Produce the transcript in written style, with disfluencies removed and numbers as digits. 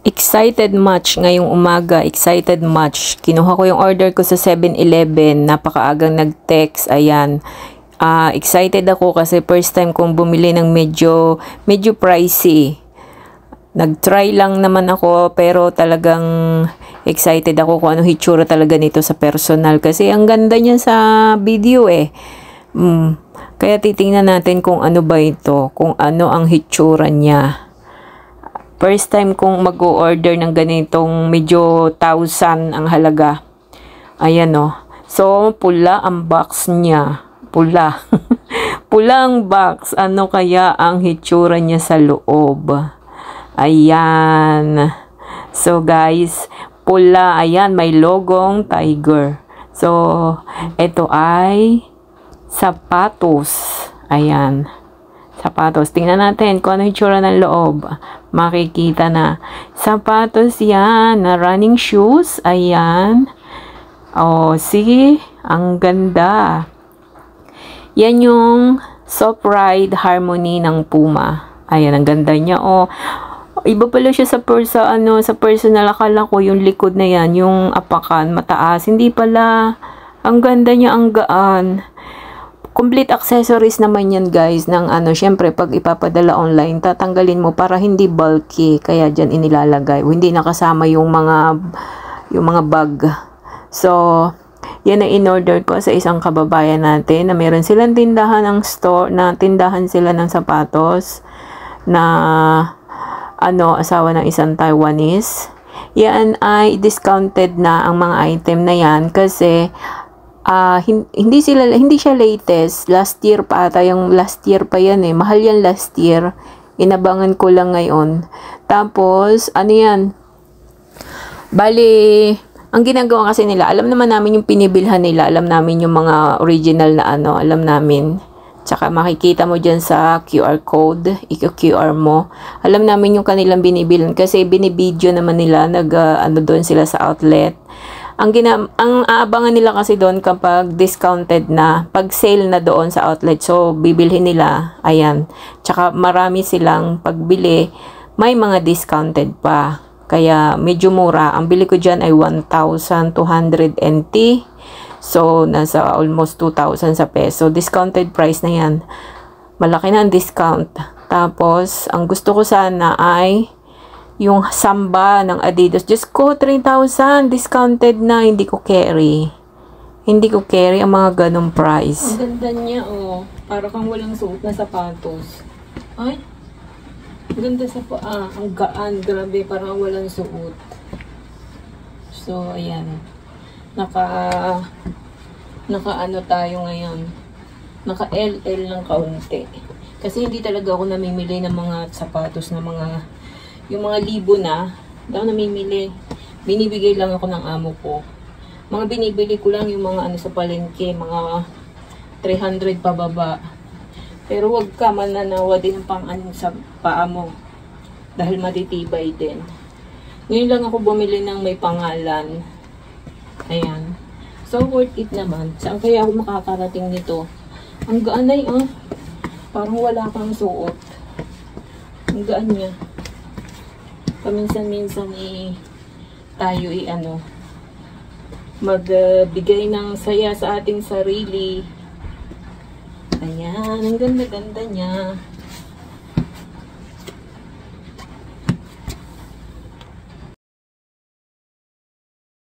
Excited much ngayong umaga, excited much. Kinuha ko yung order ko sa 7-Eleven, napakaagang nag-text, ayan. Excited ako kasi first time kong bumili ng medyo pricey. Nag-try lang naman ako pero talagang excited ako kung ano hitsura talaga nito sa personal kasi ang ganda niya sa video eh. Kaya titingnan natin kung ano ba ito, kung ano ang hitsura niya. First time kong mag-order ng ganitong medyo 1,000 ang halaga. Ayan o. So, pula ang box niya. Pula. Pula ang box. Ano kaya ang hitsura niya sa loob? Ayan. So, guys, pula. Ayan, may logong tiger. So, ito ay sapatos. Ayan. Sapatos. Tingnan natin kung ano yung itsura ng loob. Makikita na. Sapatos yan. Na running shoes. Ayan. Oh, see? Ang ganda. Yan yung Soft Ride Harmony ng Puma. Ayan, ang ganda niya. Oh, iba pala siya sa personal. Akala ko yung likod na yan, yung apakan, mataas. Hindi pala. Ang ganda niya, ang gaan. Complete accessories naman yan, guys, ng syempre, pag ipapadala online, tatanggalin mo para hindi bulky. Kaya dyan inilalagay. Hindi nakasama yung mga bag. So, yan ang in-order ko sa isang kababayan natin na meron silang tindahan ng store, na tindahan sila ng sapatos na asawa ng isang Taiwanese. Yan ay discounted na ang mga item na yan kasi hindi siya latest. Last year pa ata, yung last year pa yan eh. Mahal yan last year. Inabangan ko lang ngayon. Tapos, yan? Bali, ang ginagawa kasi nila, alam naman namin yung pinibilhan nila, alam namin yung mga original na alam namin. Tsaka makikita mo dyan sa QR code, i-QR mo. Alam namin yung kanilang binibilhan kasi binibideo naman nila, doon sila sa outlet. Ang aabangan nila kasi doon kapag discounted na, pag sale na doon sa outlet. So, bibilhin nila, ayan. Tsaka marami silang pagbili, may mga discounted pa. Kaya medyo mura. Ang bili ko dyan ay 1,200 NT. So, nasa almost 2,000 sa peso. Discounted price na yan. Malaki na ang discount. Tapos, ang gusto ko sana ay yung Samba ng Adidas. Just ko, 3,000. Discounted na. Hindi ko carry. Hindi ko carry ang mga ganong price. Ang ganda niya, oh. Para kang walang suot na sapatos. Ay, ganda sa paa. Ang gaan. Grabe. Parang walang suot. So, ayan. Naka tayo ngayon. Naka LL ng kaunti. Kasi hindi talaga ako namimili ng mga sapatos na yung mga libo na. Hindi ako namimili. Binibigay lang ako ng amo ko. Mga binibili ko lang yung mga sa palengke. Mga 300 pababa. Pero wag ka mananawa din ng sa paa mo. Dahil matitibay din. Ngayon lang ako bumili ng may pangalan. Ayan. So, worth it naman. Saan kaya ako makakarating nito? Ang gaan ay, parang wala kang suot. Ang gaan niya. Paminsan-minsan tayo magbigay ng saya sa ating sarili. Ayan. Ang ganda-ganda niya.